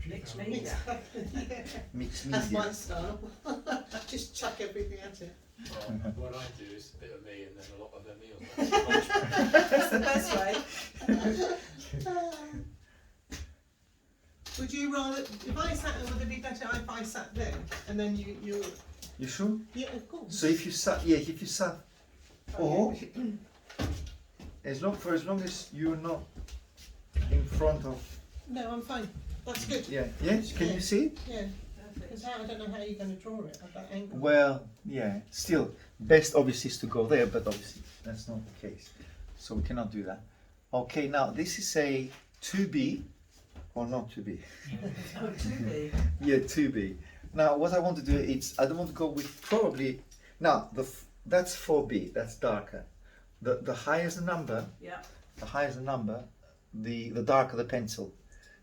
Mixed media. Exactly, yeah. Mixed That's my media. style. Just chuck everything at it. Well, what I do is a bit of me and then a lot of Emil. That's the best way. Would you rather, if I sat, would it be better if I sat there and then you You sure? yeah, of course. So if you sat, yeah, if you sat, or as long as you're not in front of, No, I'm fine. That's good. yeah, yes. Can you see it? Yeah, because I don't know how you're going to draw it at that angle. Well, yeah. Still, best obviously is to go there, but obviously that's not the case. So we cannot do that. Okay, now this is a 2B or not 2B. Oh, too big. Yeah, 2B. Now what I want to do is I don't want to go with probably now that's 4B. That's darker. The higher the number, Yeah. the higher the number, the darker the pencil.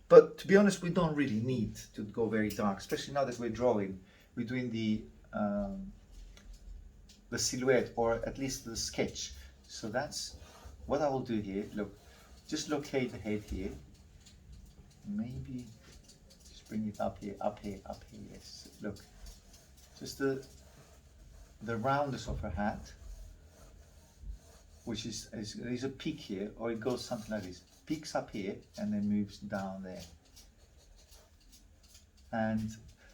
But to be honest, we don't really need to go very dark, especially now that we're drawing. We're doing the silhouette, or at least the sketch. So that's what I will do here. Look, just locate the head here. Maybe just bring it up here, up here, up here. Yes. Look, just the roundness of her hat, which is there's a peak here, or it goes something like this. Peaks up here and then moves down there.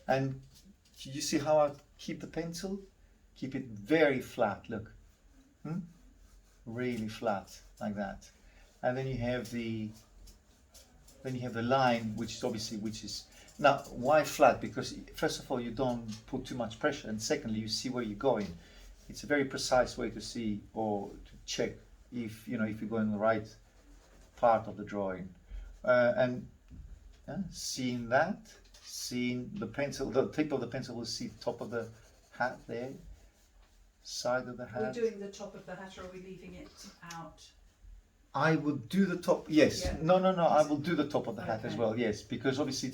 And you see how I keep the pencil? Keep it very flat. Look, really flat like that. And then you have the line, which is now why flat? Because first of all you don't put too much pressure, and secondly you see where you're going. It's a very precise way to see or to check if you're going the right part of the drawing, seeing the pencil, the tip of the pencil will see top of the hat there, side of the Are we hat. doing the top of the hat or are we leaving it out? I would do the top. Yes. Yeah. No. I will do the top of the hat as Okay. well. Yes, because obviously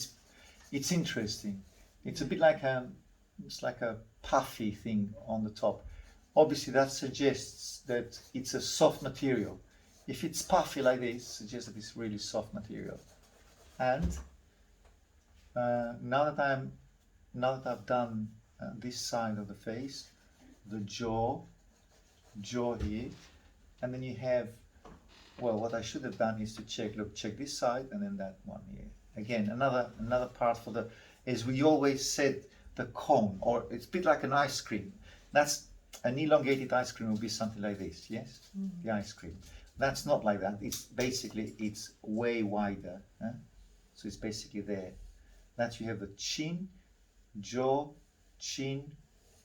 it's interesting. It's a bit like a puffy thing on the top. Obviously that suggests that it's a soft material. If it's puffy like this, it suggests that it's really soft material. And now that I've done this side of the face, the jaw here, and then you have, well, what I should have done is to check this side and then that one here. Again, another part for the, as we always said, the cone, or it's a bit like an ice cream. That's an elongated ice cream will be something like this, yes? The ice cream. That's not like that. It's way wider. So it's basically there. That you have the chin, jaw, chin,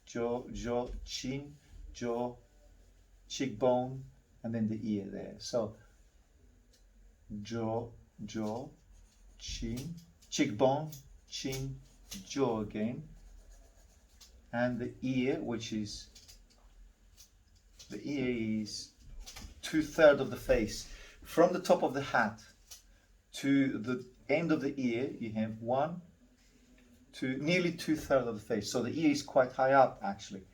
jaw, chin, jaw, cheekbone, and then the ear there. So jaw, chin, cheekbone, chin, jaw again, and the ear, which is 2/3 of the face. From the top of the hat to the end of the ear, you have nearly 2/3 of the face. So the ear is quite high up actually.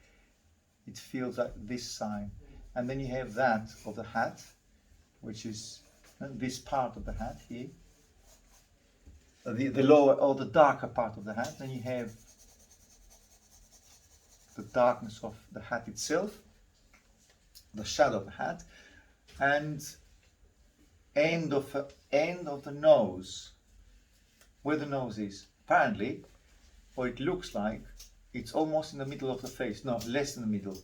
It feels like this side. And then you have that of the hat, which is this part of the hat here. The lower or the darker part of the hat. Then you have the darkness of the hat itself, the shadow of the hat, and end of the nose, where the nose is. Apparently, or it looks like, it's almost in the middle of the face. No, less than the middle.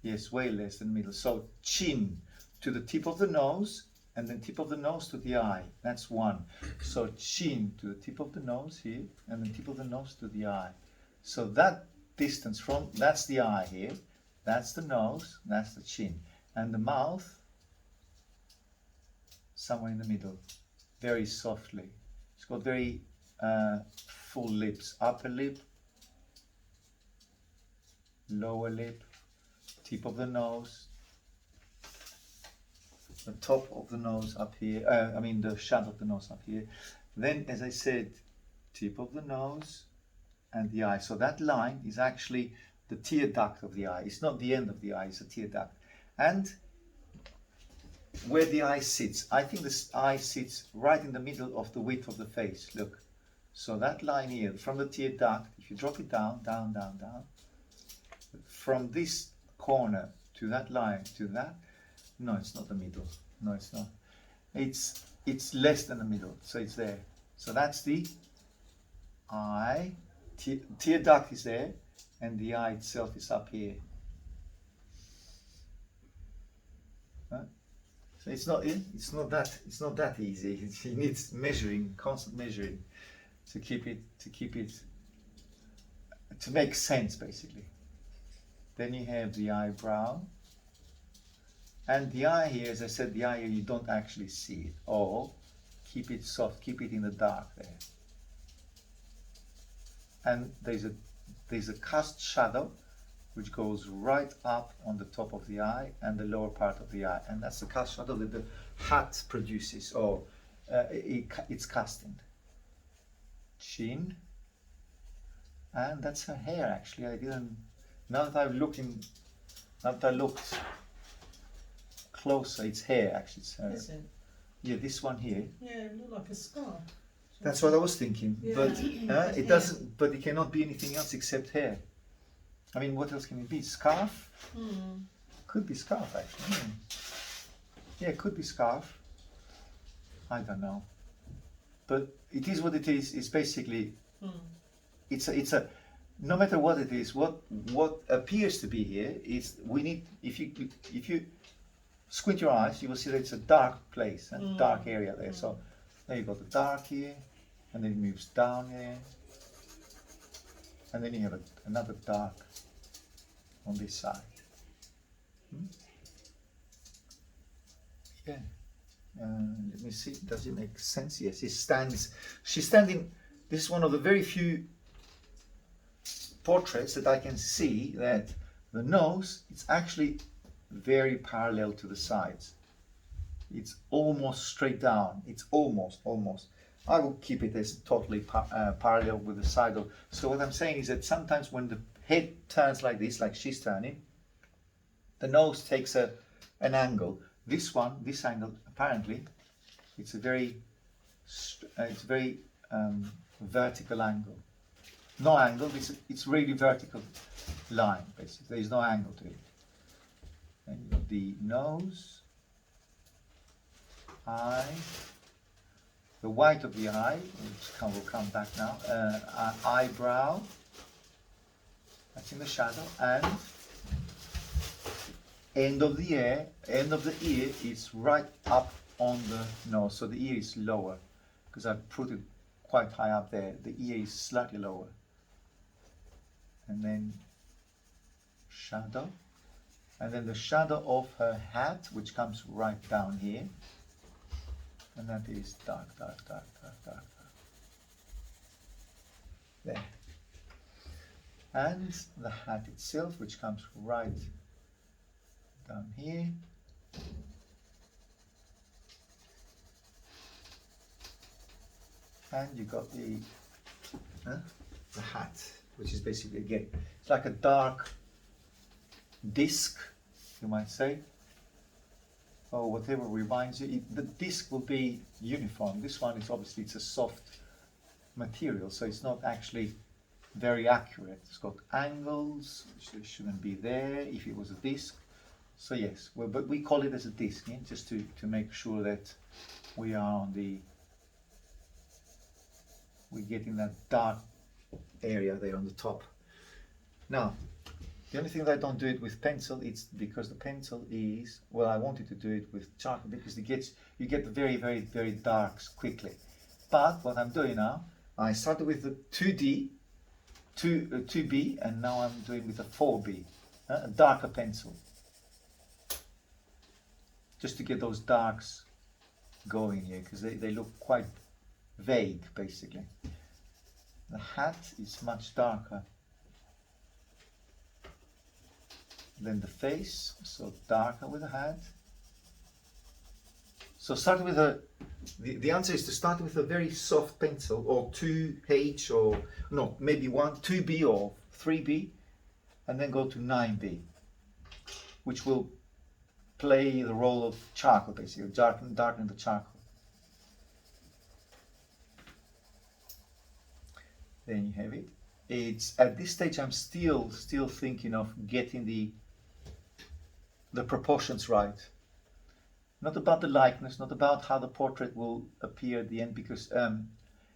Yes, way less than the middle. So chin to the tip of the nose, and then tip of the nose to the eye. That's one. So chin to the tip of the nose here, and then tip of the nose to the eye. So that distance that's the eye here, that's the nose, that's the chin. And the mouth, somewhere in the middle, very softly. It's got very full lips, upper lip, lower lip, tip of the nose, the top of the nose up here, the shadow of the nose up here. Then, as I said, tip of the nose and the eye. So that line is actually the tear duct of the eye. It's not the end of the eye, it's a tear duct. And where the eye sits. I think this eye sits right in the middle of the width of the face. Look. So that line here, from the tear duct, if you drop it down, down, down, down, from this corner to that line to that, no, it's not the middle. No, it's not. It's less than the middle, so it's there. So that's the eye. Tear duct is there, and the eye itself is up here. Huh? So it's not that easy. It needs measuring, constant measuring, to keep it to make sense, basically. Then you have the eyebrow, and the eye here, as I said, the eye here you don't actually see it. Or keep it soft, keep it in the dark there. And there's a cast shadow which goes right up on the top of the eye and the lower part of the eye, and that's the cast shadow that the hat produces, or it's casting. Chin, and that's her hair. Actually, I didn't. Now that I looked closer, it's hair. Actually, it's her. Is it? Yeah, this one here. Yeah, it looked like a scarf. That's what I was thinking, Yeah. but it doesn't. But it cannot be anything else except hair. I mean, what else can it be? Scarf? Could be scarf, actually. Yeah, it could be scarf. I don't know. But it is what it is. It's basically, it's a. No matter what it is, what appears to be here is we need. If you squint your eyes, you will see that it's a dark place, a dark area there. So there you got the dark here, and then it moves down here, and then you have another dark on this side. Yeah. Let me see. Does it make sense? Yes. She's standing. This is one of the very few portraits that I can see that the nose is actually very parallel to the sides. It's almost straight down. It's almost. I will keep it as totally parallel with the side of. So what I'm saying is that sometimes when the head turns like this, like she's turning, the nose takes an angle. This angle, apparently, it's a very vertical angle. No angle. It's really vertical line. Basically, there is no angle to it. And you got the nose, eye, the white of the eye, which will come back now. Eyebrow. That's in the shadow, and end of the ear is right up on the nose, so the ear is lower because I put it quite high up there. The ear is slightly lower, and then shadow, and then the shadow of her hat, which comes right down here, and that is dark. There, and the hat itself, which comes right down here, and you got the hat, which is basically, again, it's like a dark disc, you might say, or whatever reminds you. The disc will be uniform. This one is obviously, it's a soft material, so it's not actually very accurate. It's got angles which shouldn't be there if it was a disc. So yes, well, but we call it as a disc, yeah? Just to make sure that we are on we're getting that dark area there on the top. Now, the only thing that I don't do it with pencil, it's because the pencil is, well, I wanted to do it with charcoal because you get the very, very, very darks quickly. But what I'm doing now, I started with the 2B, and now I'm doing with a 4B, a darker pencil. Just to get those darks going here, because they look quite vague, basically. The hat is much darker than the face, so darker with the hat. So start with the answer is to start with a very soft pencil, or 2H, or no, maybe 2B or 3B, and then go to 9B, which will play the role of charcoal, basically, darken the charcoal. Then you have it. It's at this stage I'm still thinking of getting the proportions right. Not about the likeness, not about how the portrait will appear at the end, because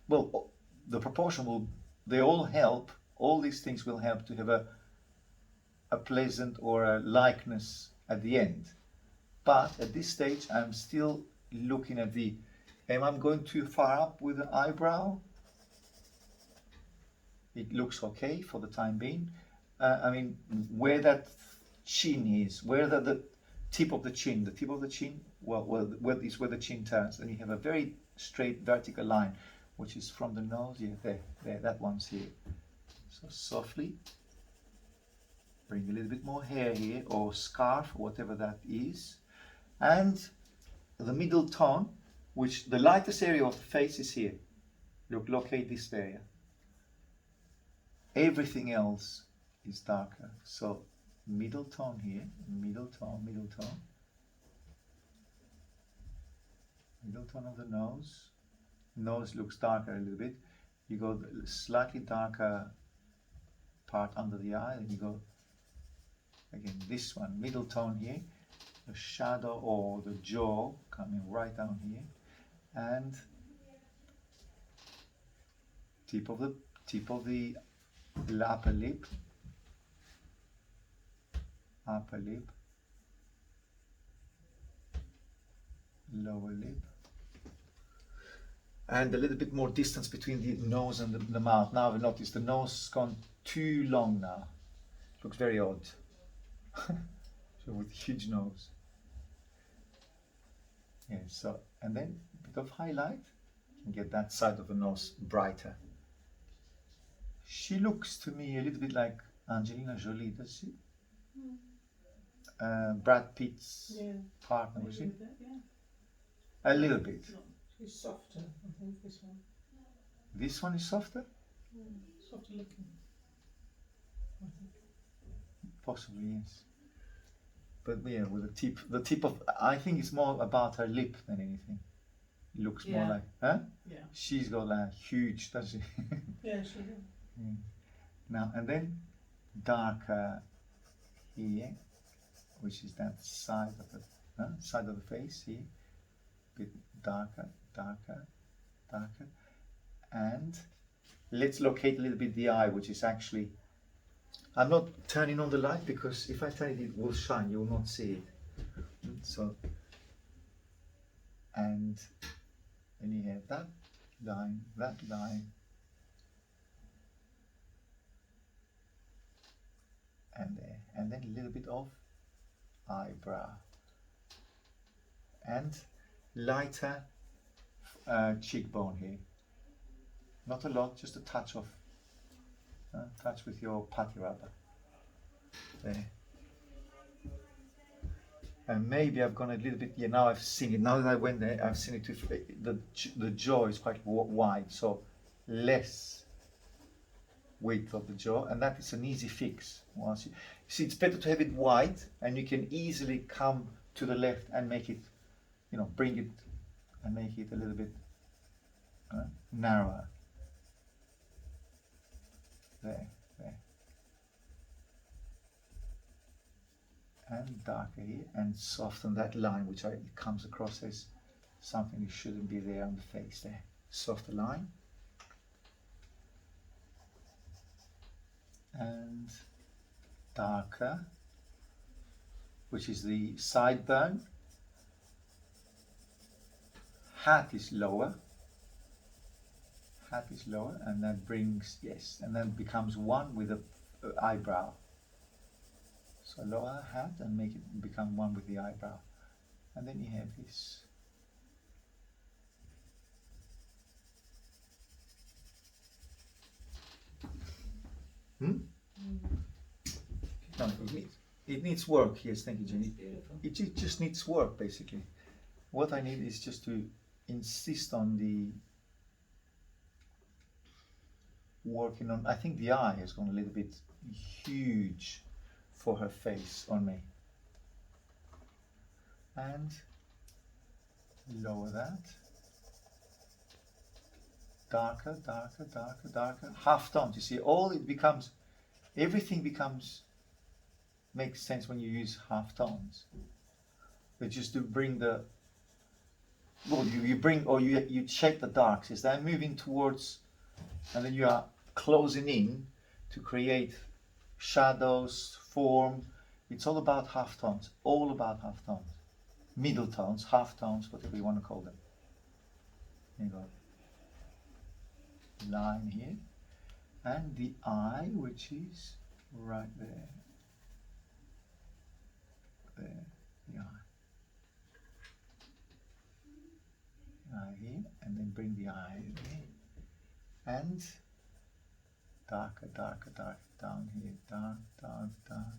well, the proportion will, they all help. All these things will help to have a pleasant or a likeness at the end. But at this stage, I'm still looking at the, am I going too far up with the eyebrow? It looks okay for the time being. I mean, where that chin is, where the tip of the chin, well, where the chin turns, and you have a very straight vertical line, which is from the nose, yeah, there, that one's here. So softly, bring a little bit more hair here, or scarf, whatever that is. And the middle tone, which the lightest area of the face is here. Look, locate this area. Everything else is darker. So middle tone here, middle tone, middle tone. Middle tone of the nose. Nose looks darker a little bit. You go slightly darker part under the eye, then you go again this one, middle tone here, the shadow or the jaw coming right down here, and tip of the upper lip, lower lip, and a little bit more distance between the nose and the mouth. Now I've noticed the nose has gone too long now. It looks very odd. So with huge nose. Yeah, so, and then a bit of highlight, and get that side of the nose brighter. She looks to me a little bit like Angelina Jolie, does she? Brad Pitt's partner, was she? A little bit. She's softer, I think, this one. This one is softer? Softer looking. I think. Possibly, yes. But yeah, with the tip of, I think it's more about her lip than anything. It looks more like, huh? Yeah. She's got like huge, doesn't she? Yeah, she will. Yeah. Now, and then darker here, which is that side of the face here, bit darker, and let's locate a little bit the eye, which is actually, I'm not turning on the light because if I turn it, it will shine, you will not see it. So, and then you have that line, and there, and then a little bit of eyebrow, and lighter cheekbone here. Not a lot, just a touch of, touch with your putty rubber. There. And maybe I've gone a little bit, yeah, now I've seen it, now that I went there, I've seen it, the jaw is quite wide, so less width of the jaw, and that is an easy fix. Once you see, it's better to have it wide, and you can easily come to the left and make it, you know, bring it and make it a little bit narrower. There. And darker here, and soften that line, which comes across as something that shouldn't be there on the face there. Softer line. And darker, which is the sideburn. Hat is lower, and that brings, yes, and then becomes one with the eyebrow. So lower hat and make it become one with the eyebrow. And then you have this. No, it needs work. Yes, thank you, Jenny. It just needs work, basically. What I need is just to insist on the working on. I think the eye has gone a little bit huge for her face on me. and lower that. Darker, darker, darker, darker. Half tones. You see, everything becomes, makes sense when you use half tones. It's just to bring the, well, you shape the darks. Is that moving towards, and then you are closing in to create shadows, form. It's all about half tones. All about half tones. Middle tones, half tones, whatever you want to call them. There you go. Line here, and the eye, which is right there. There, the eye. Eye here, and then bring the eye there, and darker, darker, darker down here, dark, dark, dark.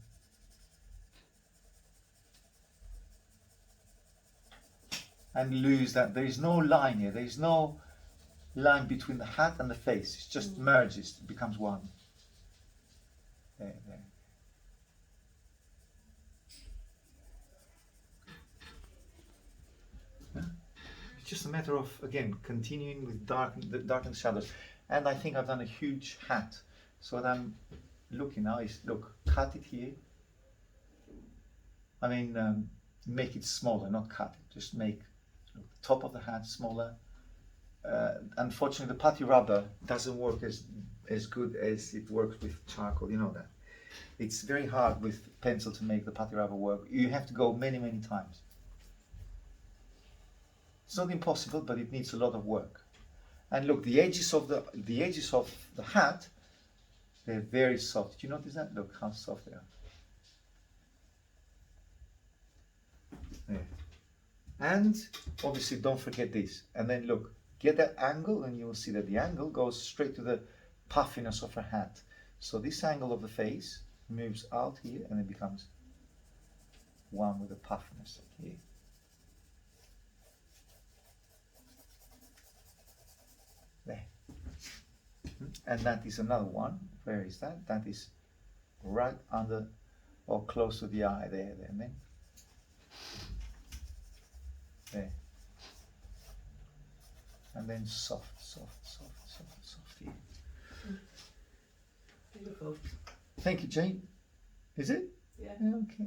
And lose that. There is no line here. There is no line between the hat and the face. It just merges. It becomes one. There, there. Yeah. It's just a matter of, again, continuing with darken shadows. And I think I've done a huge hat. So what I'm looking now is, look, cut it here. I mean, make it smaller, not cut it. Just make the top of the hat smaller. Unfortunately, the putty rubber doesn't work as good as it works with charcoal. You know that. It's very hard with pencil to make the putty rubber work. You have to go many, many times. It's not impossible, but it needs a lot of work. And look, the edges of the hat, they're very soft. Do you notice that? Look how soft they are. There. And obviously, don't forget this. And then look. Get that angle, and you will see that the angle goes straight to the puffiness of her hat. So this angle of the face moves out here, and it becomes one with the puffiness here. There. And that is another one. Where is that? That is right under or close to the eye there, and then there. And then soft, soft, soft, soft, soft here. Beautiful. Thank you, Jane. Is it? Yeah. Okay.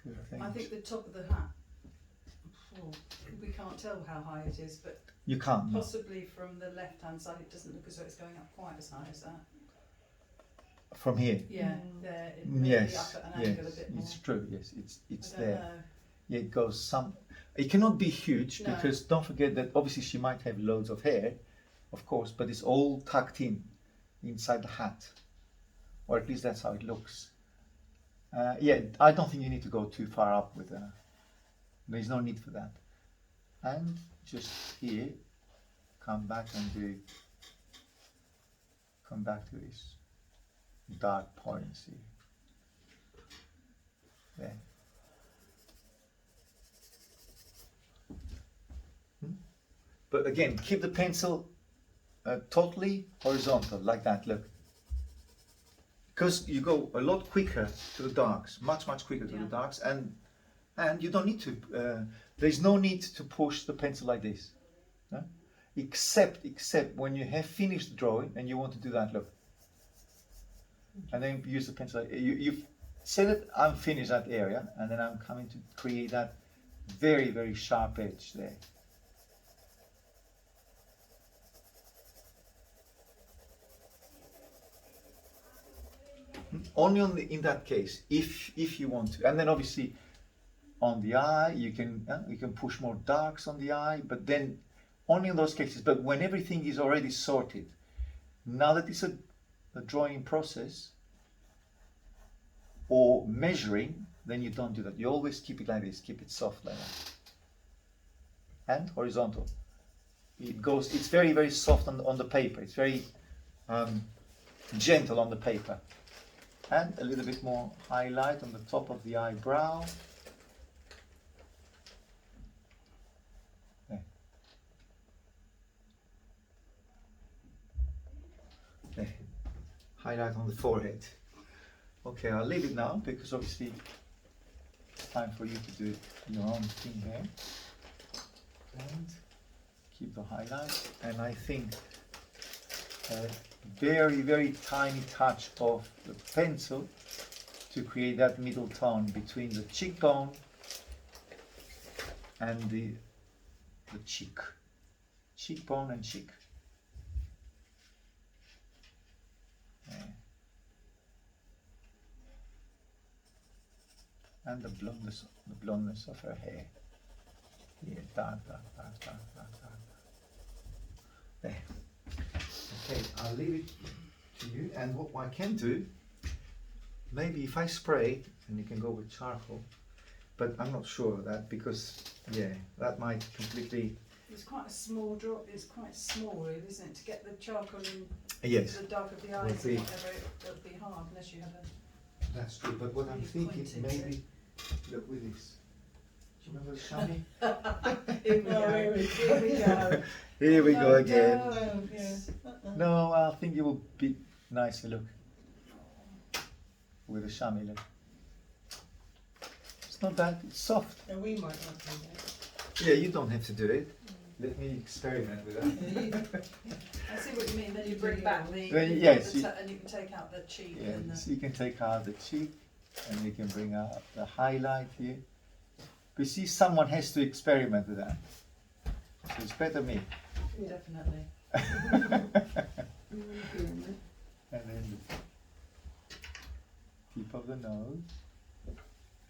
Good, thanks. I think the top of the hat, we can't tell how high it is, but You can't. No. possibly from the left-hand side it doesn't look as though it's going up quite as high as that. From here. Yeah, there, it may be Yes. up at an angle a Yes. bit more. It's true. Yes. It's I don't there. know. Yeah, it goes some. It cannot be huge No. because don't forget that obviously she might have loads of hair, of course, but it's all tucked in inside the hat, or at least that's how it looks. Yeah, I don't think you need to go too far up with. There's no need for that. And just here, come back to this dark points here. There. But again, keep the pencil totally horizontal, like that, look. Because you go a lot quicker to the darks, much quicker to the darks, and you don't need to, there's no need to push the pencil like this. No? Except when you have finished the drawing and you want to do that, look. And then use the pencil, you've said that I'm finished that area, and then I'm coming to create that very, very sharp edge there. Only in that case, if you want to, and then obviously on the eye you can push more darks on the eye, but then only in those cases. But when everything is already sorted, now that it's a drawing process or measuring, then you don't do that. You always keep it like this, keep it soft like that, and horizontal. It's very, very soft on the paper. It's very gentle on the paper. And a little bit more highlight on the top of the eyebrow. There. There. Highlight on the forehead. Okay, I'll leave it now because obviously time for you to do your own thing there. And keep the highlight. And I think a very, very tiny touch of the pencil to create that middle tone between the cheekbone and the cheek. Cheekbone and cheek. Yeah. And the blondness of her hair. Yeah, dark. There. Okay, I'll leave it to you. And what I can do, maybe if I spray, and you can go with charcoal, but I'm not sure of that because, yeah, that might completely. It's quite a small drop. It's quite small, really, isn't it? To get the charcoal in Yes, the dark of the Will eyes be- and whatever, it'll be hard unless you have a. that's true. But what I'm Really thinking, pointed maybe, look with this. Do you remember the shiny? Here we go. Here we go. Here we go Oh, again. no. Yeah. No, I think it will be nicer look with a chamois look. It's not bad. It's soft. Yeah, we might not do that. Yeah, you don't have to do it. Let me experiment with that. I see what you mean. Then you bring back the. Well, yes, And you can take out the cheek Yeah, and the. so you can take out the cheek and you can bring out the highlight here. But see, someone has to experiment with that. So it's better me. Definitely. And then the tip of the nose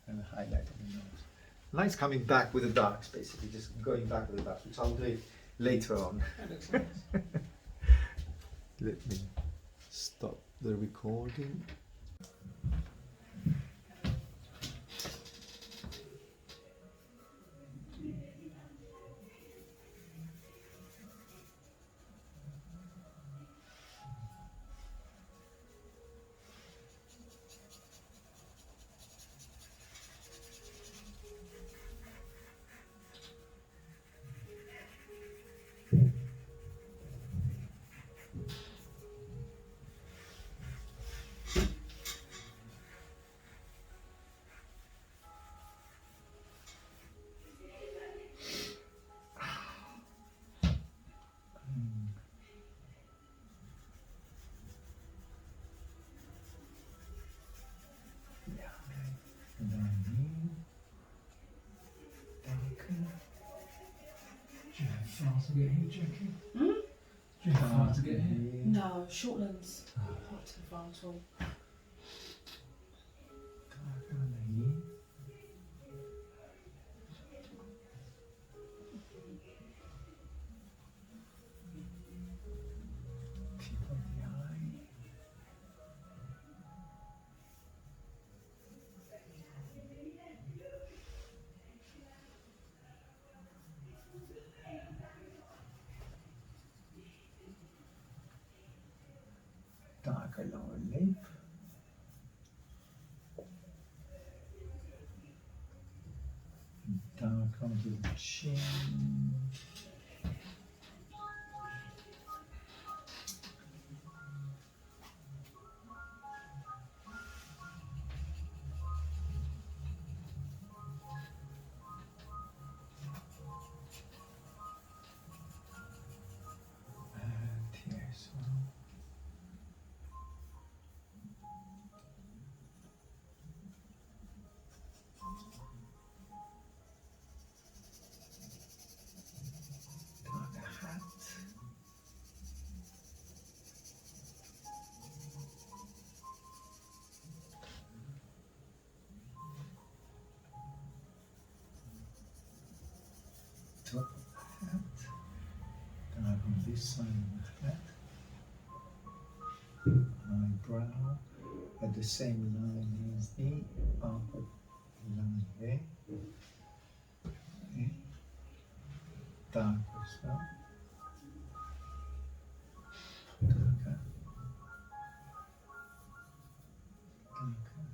and the highlight of the nose. Light's coming back with the darks, basically, just going back with the darks, which I'll do it later on. That looks nice. Let me stop the recording. And then here, darker. Do you have far to get here, Jackie? Hmm? Do you have far to get here? Here, No, Shortlands. Not too far at all. darker under here. Tip of the eye. Darker lower lip. Dark onto the chin. And here as well. Darker hat. Top of the hat. Dark on this side of the hat. Eyebrow at the same line as the upper line there. Okay. Dark as well. Darker. Darker.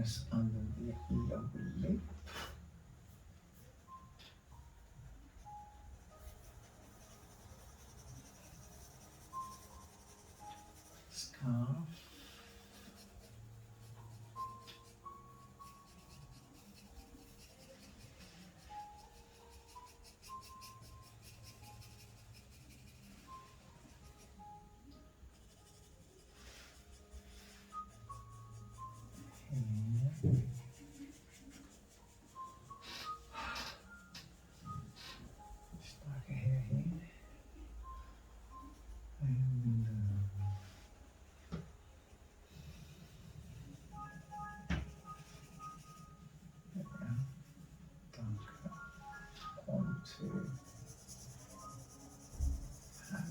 darkness under the lower lip. Scarf. Here. Just darker hair here. And darker onto hat.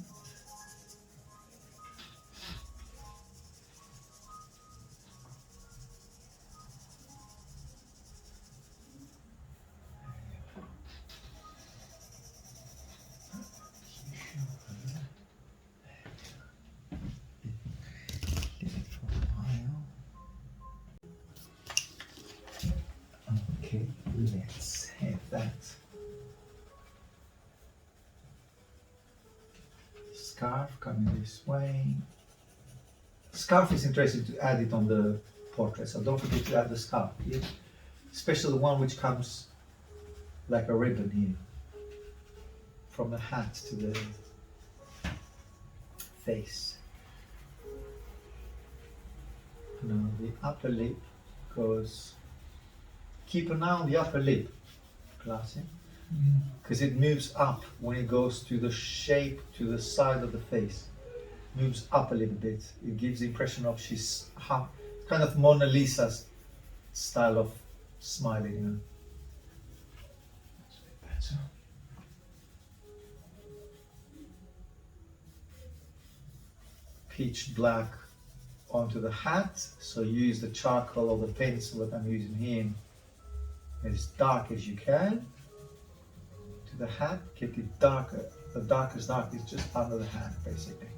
Leave it for a while. Okay, let's have that. Scarf coming this way. Scarf is interesting to add it on the portrait, so don't forget to add the scarf here. Especially the one which comes like a ribbon here. From the hat to the face. Now the upper lip goes. Keep an eye on the upper lip, Classy, because it moves up when it goes to the shape to the side of the face. Moves up a little bit. It gives the impression of she's kind of Mona Lisa style of smiling. You know? That's a bit better. Pitch black onto the hat, so use the charcoal or the pencil that I'm using here as dark as you can to the hat. Get it darker. The darkest dark is just under the hat, basically.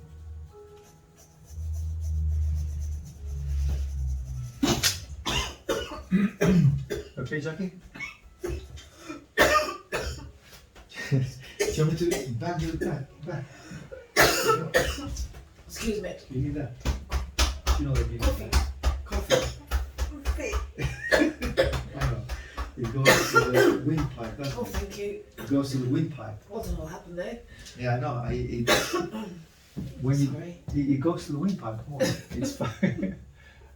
Okay, Jackie? Do you want me to bang you back? Excuse me. You need that. You know that you need that. Coffee. I know. It goes to the windpipe, doesn't Oh, it? thank you. It goes to the windpipe. I don't know what happened there. Yeah, I know. When Sorry. It goes to the windpipe. Come on, it's fine.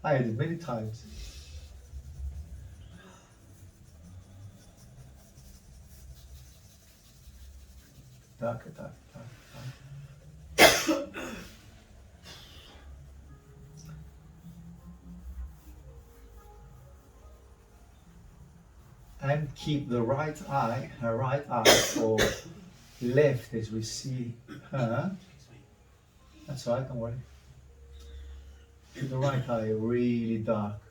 I had it many times. Darker, darker, darker, darker. And keep the right eye, her right eye, or left as we see her. That's all right, don't worry. Keep the right eye really dark.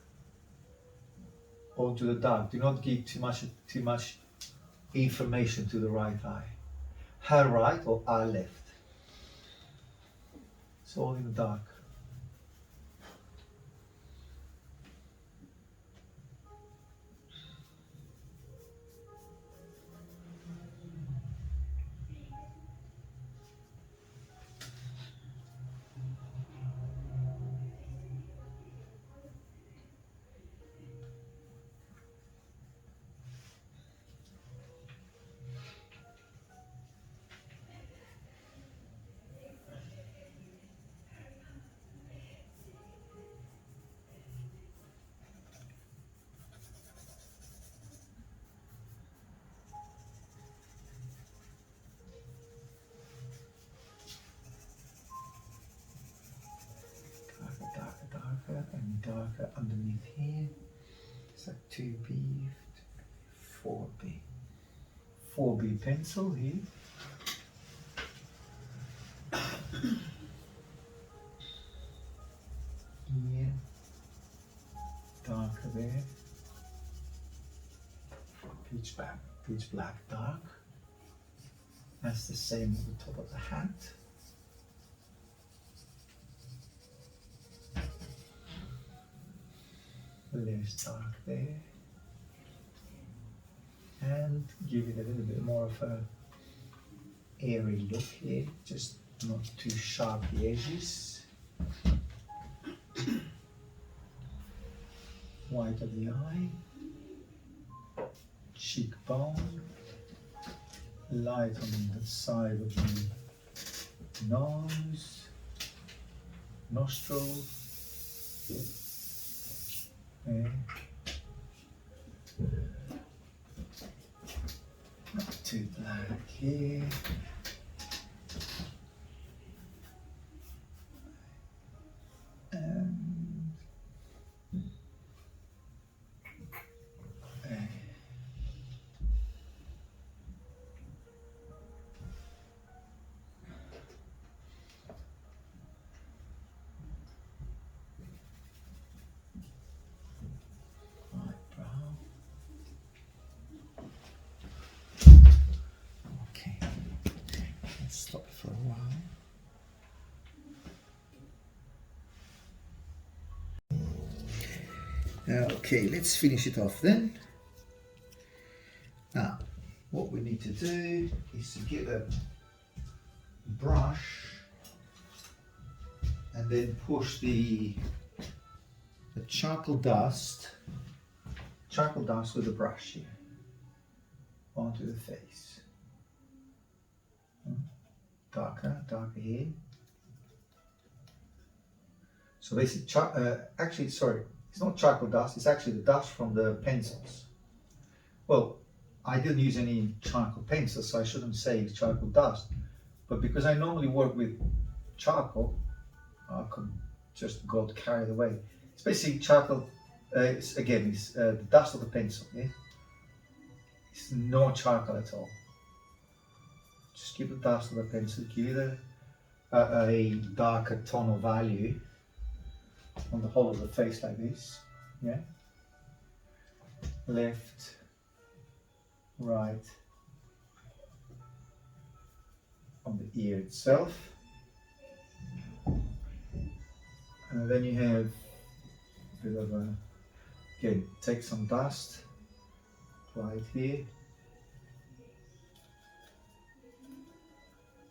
Onto the dark. Do not give too much information to the right eye. Her right or our left. It's all in the dark. And darker underneath here. It's like 2B, 4B. 4B pencil here. Here. Darker there. Pitch black dark. That's the same at the top of the hat. less dark there, and give it a little bit more of a airy look here, just not too sharp the edges. White of the eye, cheekbone, light on the side of the nose, nostril, there. Not too black here. And there. Light brown. Okay, let's stop for a while. Okay, let's finish it off then. Now, what we need to do is to get a brush and then push the charcoal dust with the brush here onto the face. Darker here. So basically, actually, sorry, it's not charcoal dust, it's actually the dust from the pencils. Well, I didn't use any charcoal pencils, so I shouldn't say it's charcoal dust. But because I normally work with charcoal, I could just got carried away. It's basically charcoal, it's the dust of the pencil, yeah? It's no charcoal at all. Just keep the dust of the pencil, give it a darker tonal value on the whole of the face like this, yeah? Left, right, on the ear itself. And then you have a bit of a, again, take some dust right here,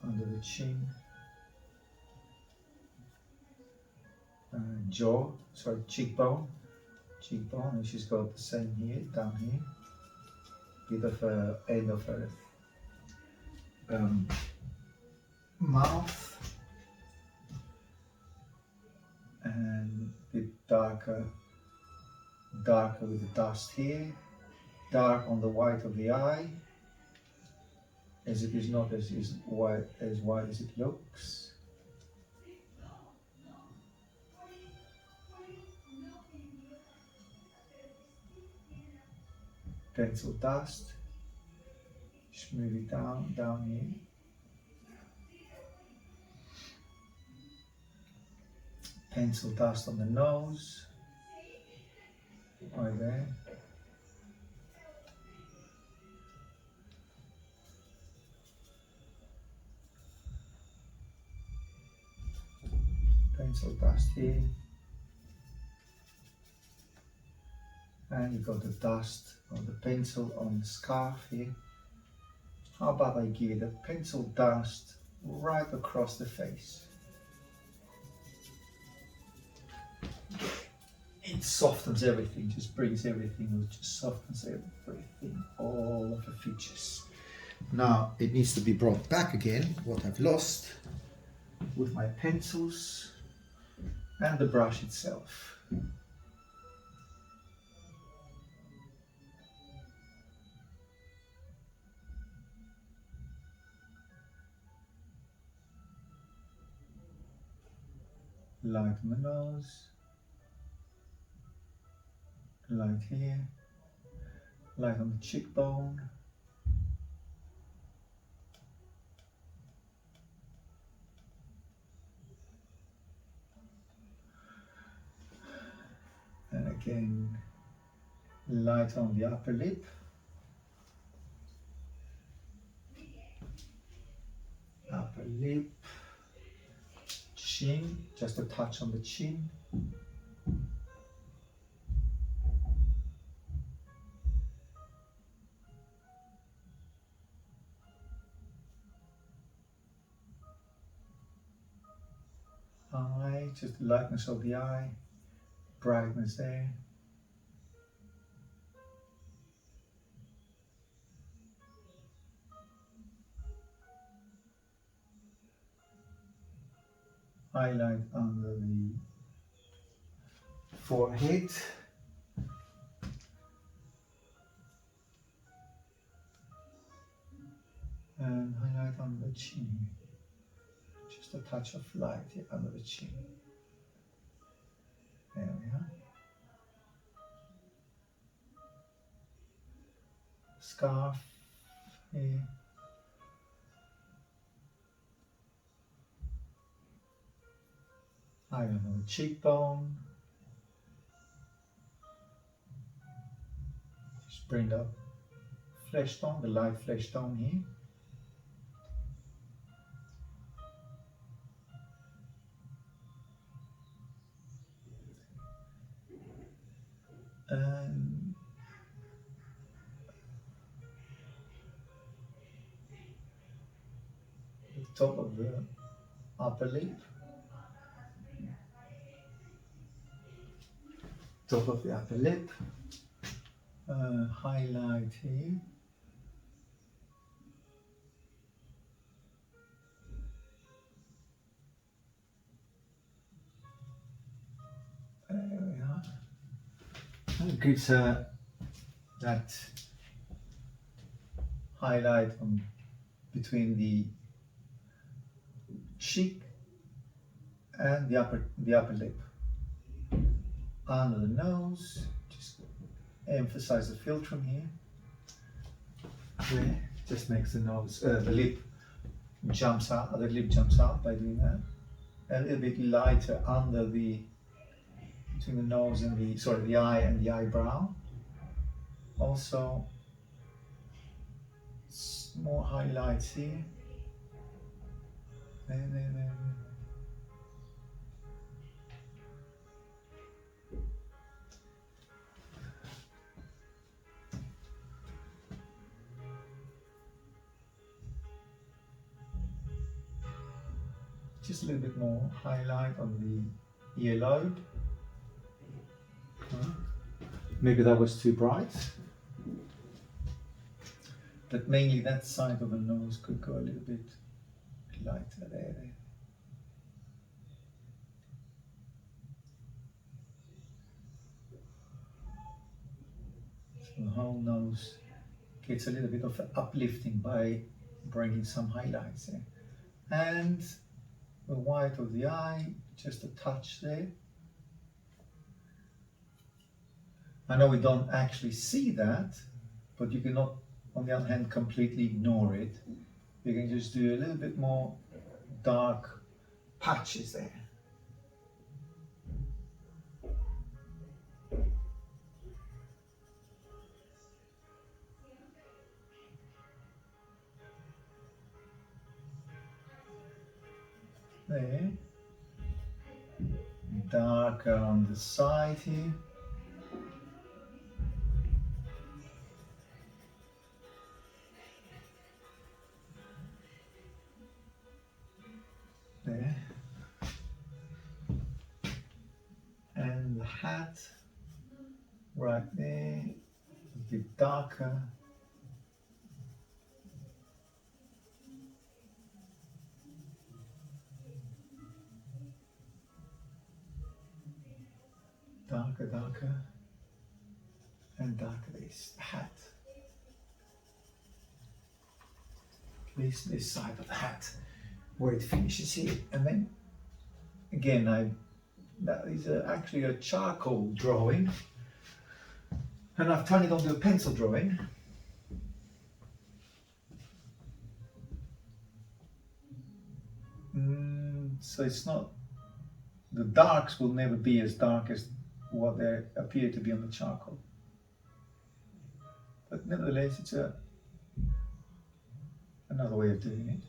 under the chin, cheekbone, and she's got the same here, down here, bit of a end of her mouth, and a bit darker with the dust here, dark on the white of the eye, as it is not as white as it looks. Pencil dust, just move it down here. Pencil dust on the nose, right there. Pencil dust here. And you've got the dust of the pencil on the scarf here. How about I give it a pencil dust right across the face? It softens everything, just brings everything, it just softens everything, all of the features. Now it needs to be brought back again, what I've lost, with my pencils and the brush itself. Light on the nose, light here, light on the cheekbone, and again light on the upper lip, chin, just a touch on the chin, eye, just the lightness of the eye, brightness there. Highlight under the forehead. And highlight under the chin. Just a touch of light here under the chin. There we are. Scarf here. Highlight on the cheekbone. Just bring up flesh tone, the light flesh tone here. And the top of the upper lip, top of the upper lip, highlight here. There we are. And it gives that highlight on between the cheek and the upper lip. Under the nose, just emphasize the philtrum here. There, just makes the nose, the lip jumps out. The lip jumps out by doing that. A little bit lighter under the between the nose and the eye and the eyebrow. Also, more highlights here. There. Just a little bit more highlight on the earlobe. Maybe that was too bright. But mainly that side of the nose could go a little bit lighter there. So the whole nose gets a little bit of uplifting by bringing some highlights there. And the white of the eye, just a touch there. I know we don't actually see that, but you cannot, on the other hand, completely ignore it. You can just do a little bit more dark patches there. There. Darker on the side here. There. And the hat right there, a bit darker. Darker, and darker this hat. This side of the hat, where it finishes here, and then again, that is actually a charcoal drawing, and I've turned it onto a pencil drawing. So it's not, the darks will never be as dark as what they appear to be on the charcoal. But nevertheless, it's another way of doing it.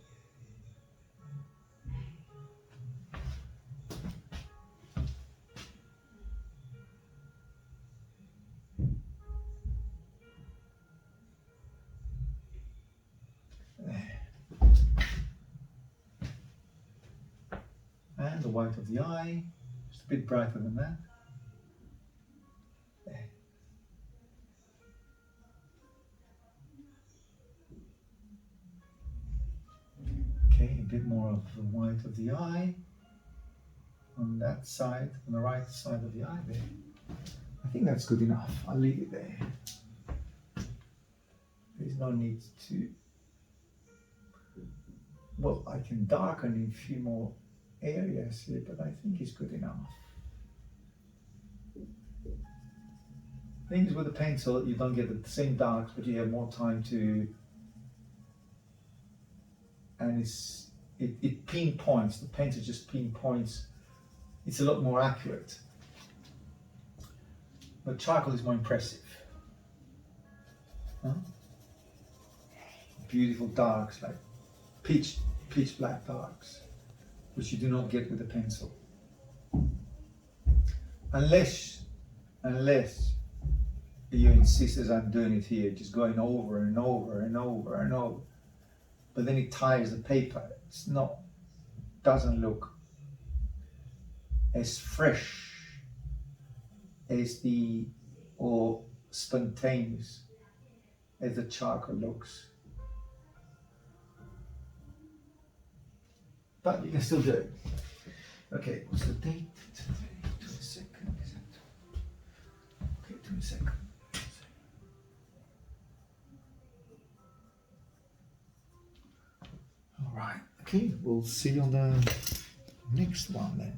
And the white of the eye, just a bit brighter than that. There. Okay, a bit more of the white of the eye on that side, on the right side of the eye there. I think that's good enough. I'll leave it there. There's no need to, well, I can darken in a few more areas here, but I think it's good enough. Things with a pencil, you don't get the same darks, but you have more time to, and it pinpoints, the pencil just pinpoints, it's a lot more accurate. But charcoal is more impressive. Huh? Beautiful darks, like pitch black darks, which you do not get with a pencil. Unless you insist, as I'm doing it here, just going over and over and over and over. But then it tires the paper. It's not, doesn't look as fresh as or spontaneous as the charcoal looks. But you can still do it. Okay, what's the date? Today, 22nd, is it? Okay, 22nd. All right, okay, we'll see you on the next one then.